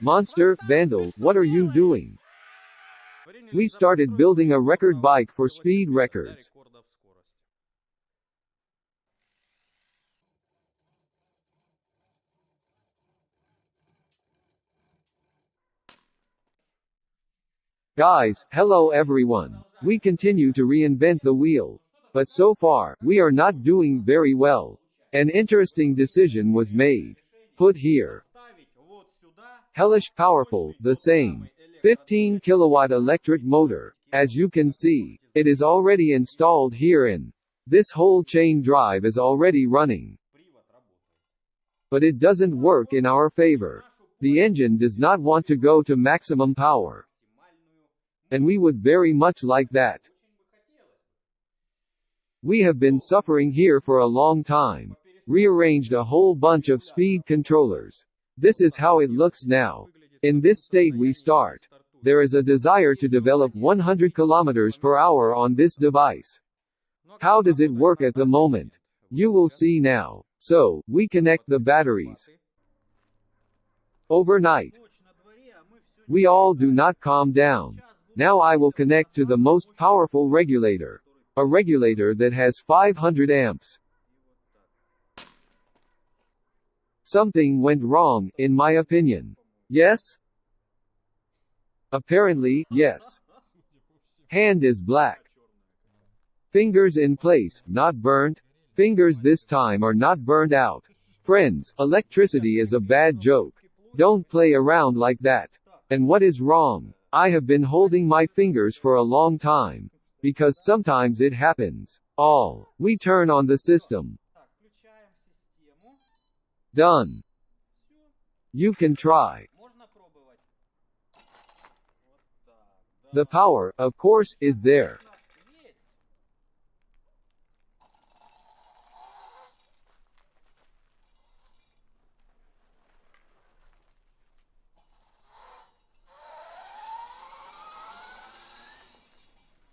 Monster, Vandal, what are you doing? We started building a record bike for speed records. Guys, hello everyone. We continue to reinvent the wheel. But so far, we are not doing very well. An interesting decision was made. Put here. Hellish powerful, the same. 15 kilowatt electric motor. As you can see, it is already installed here and this whole chain drive is already running. But it doesn't work in our favor. The engine does not want to go to maximum power. And we would very much like that. We have been suffering here for a long time. Rearranged a whole bunch of speed controllers. This is how it looks now. In this state we start. There is a desire to develop 100 kilometers per hour on this device. How does it work at the moment? You will see now. So, we connect the batteries. Overnight. We all do not calm down. Now I will connect to the most powerful regulator. A regulator that has 500 amps. Something went wrong, in my opinion. Yes? Apparently, yes. Hand is black. Fingers in place, not burnt. Fingers this time are not burned out. Friends, electricity is a bad joke. Don't play around like that. And what is wrong? I have been holding my fingers for a long time. Because sometimes it happens. We turn on the system. Done. You can try. The power, of course, is there.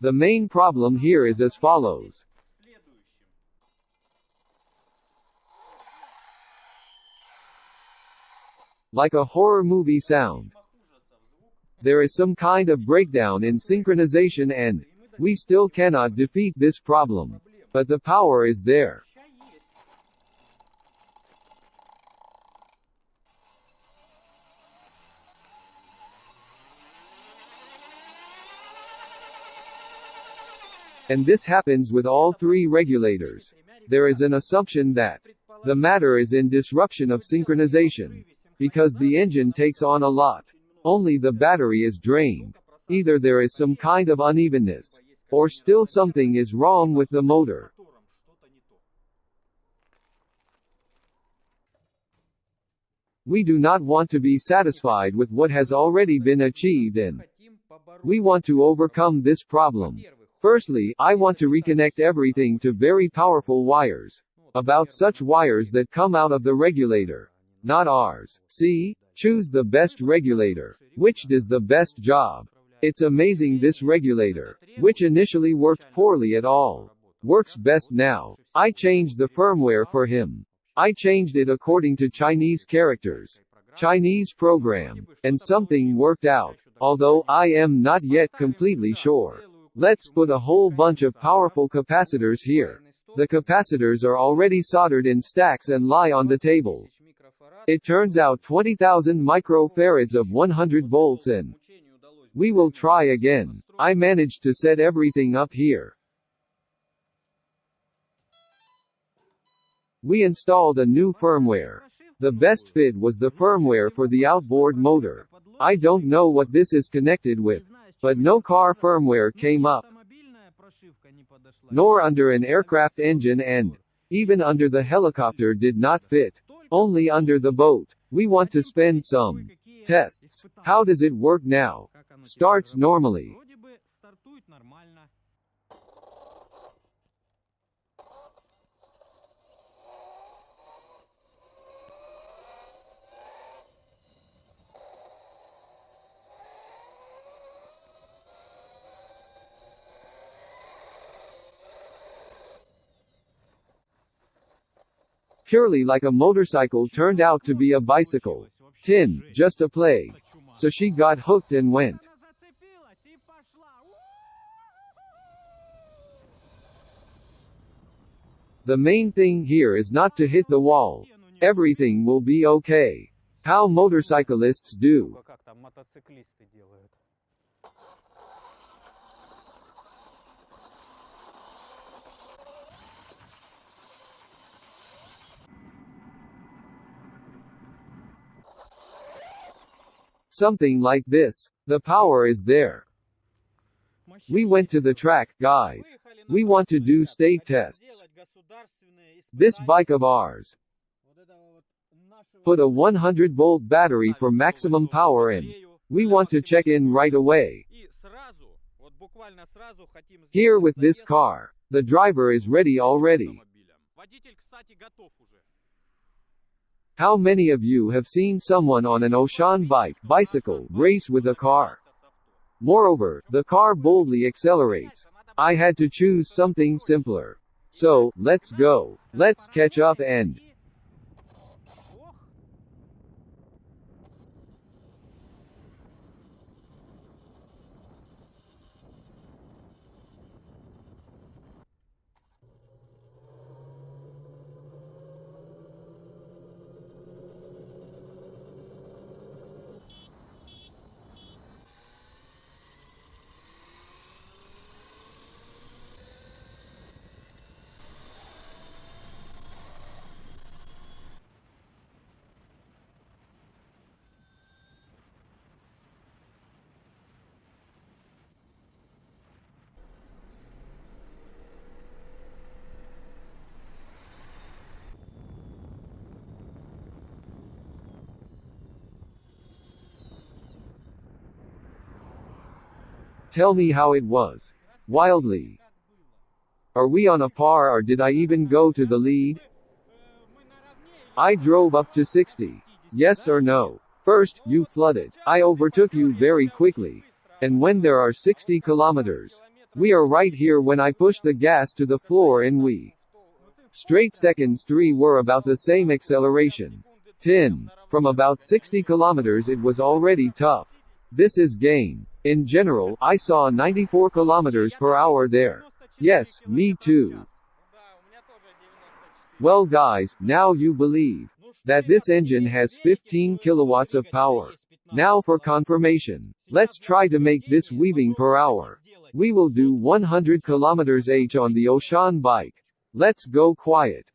The main problem here is as follows. Like a horror movie sound. There is some kind of breakdown in synchronization and we still cannot defeat this problem. But the power is there. And this happens with all three regulators. There is an assumption that the matter is in disruption of synchronization. Because the engine takes on a lot. Only the battery is drained. Either there is some kind of unevenness. Or still something is wrong with the motor. We do not want to be satisfied with what has already been achieved and we want to overcome this problem. Firstly, I want to reconnect everything to very powerful wires. About such wires that come out of the regulator. Not ours. See? Choose the best regulator. Which does the best job. It's amazing this regulator, which initially worked poorly at all, works best now. I changed the firmware for him. I changed it according to Chinese characters. Chinese program. And something worked out. Although I am not yet completely sure. Let's put a whole bunch of powerful capacitors here. The capacitors are already soldered in stacks and lie on the table. It turns out 20,000 microfarads of 100 volts and we will try again. I managed to set everything up here. We installed a new firmware. The best fit was the firmware for the outboard motor. I don't know what this is connected with, but no car firmware came up. Nor under an aircraft engine and even under the helicopter did not fit. Only under the boat. We want to spend some tests. How does it work now? Starts normally. Purely like a motorcycle turned out to be a bicycle. 10. Just a play. So she got hooked and went. The main thing here is not to hit the wall. Everything will be okay. How motorcyclists do. Something like this. The power is there. We went to the track, guys. We want to do state tests. This bike of ours. Put a 100-volt battery for maximum power in. We want to check in right away. Here with this car. The driver is ready already. How many of you have seen someone on an Ocean bicycle race with a car? Moreover, the car boldly accelerates. I had to choose something simpler. So, let's go. Let's catch up and tell me how it was. Wildly. Are we on a par or did I even go to the lead? I drove up to 60. Yes or no? First, you flooded. I overtook you very quickly. And when there are 60 kilometers. We are right here when I push the gas to the floor and we. Straight seconds 3 were about the same acceleration. 10. From about 60 kilometers it was already tough. This is gain. In general, I saw 94 kilometers per hour there. Yes, me too. Well guys, now you believe that this engine has 15 kilowatts of power. Now for confirmation. Let's try to make this weaving per hour. We will do 100 kilometers h on the Ocean bike. Let's go quiet.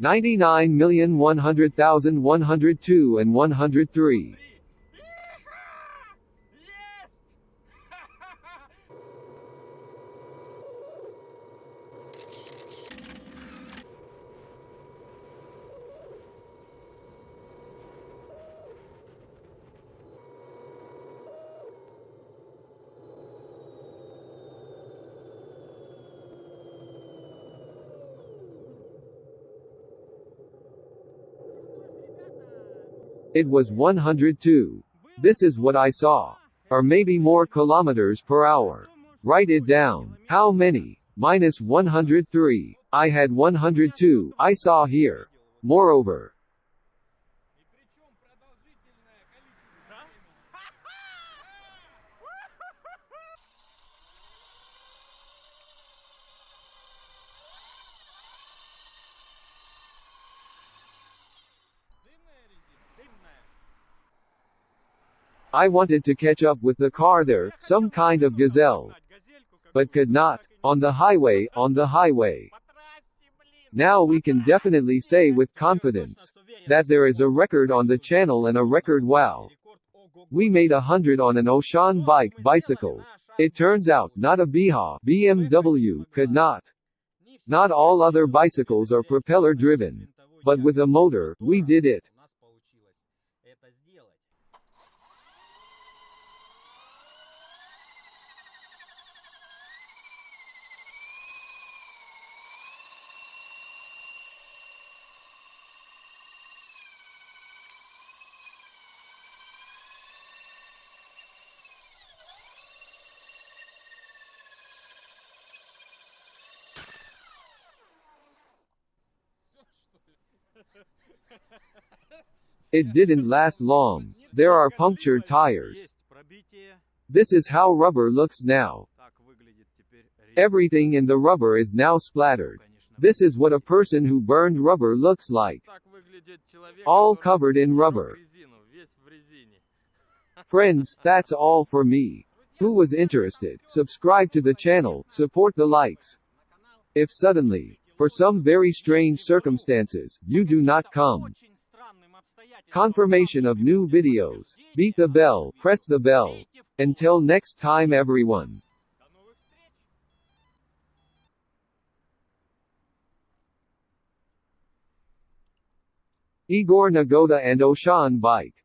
$99,100,102 and 103. It was 102. This is what I saw. Or maybe more kilometers per hour. Write it down. How many? Minus 103. I had 102. I saw here. Moreover. I wanted to catch up with the car there, some kind of gazelle. But could not. On the highway. Now we can definitely say with confidence that there is a record on the channel and a record. Wow. We made 100 on an Ocean bicycle. It turns out, not a BMW could not. Not all other bicycles are propeller driven. But with a motor, we did it. It didn't last long. There are punctured tires. This is how rubber looks now. Everything in the rubber is now splattered. This is what a person who burned rubber looks like. All covered in rubber. Friends, that's all for me. Who was interested? Subscribe to the channel, support the likes. If suddenly, for some very strange circumstances, you do not come. Confirmation of new videos. Beat the bell, press the bell. Until next time everyone. Igor Nagoda and Oshan Bike.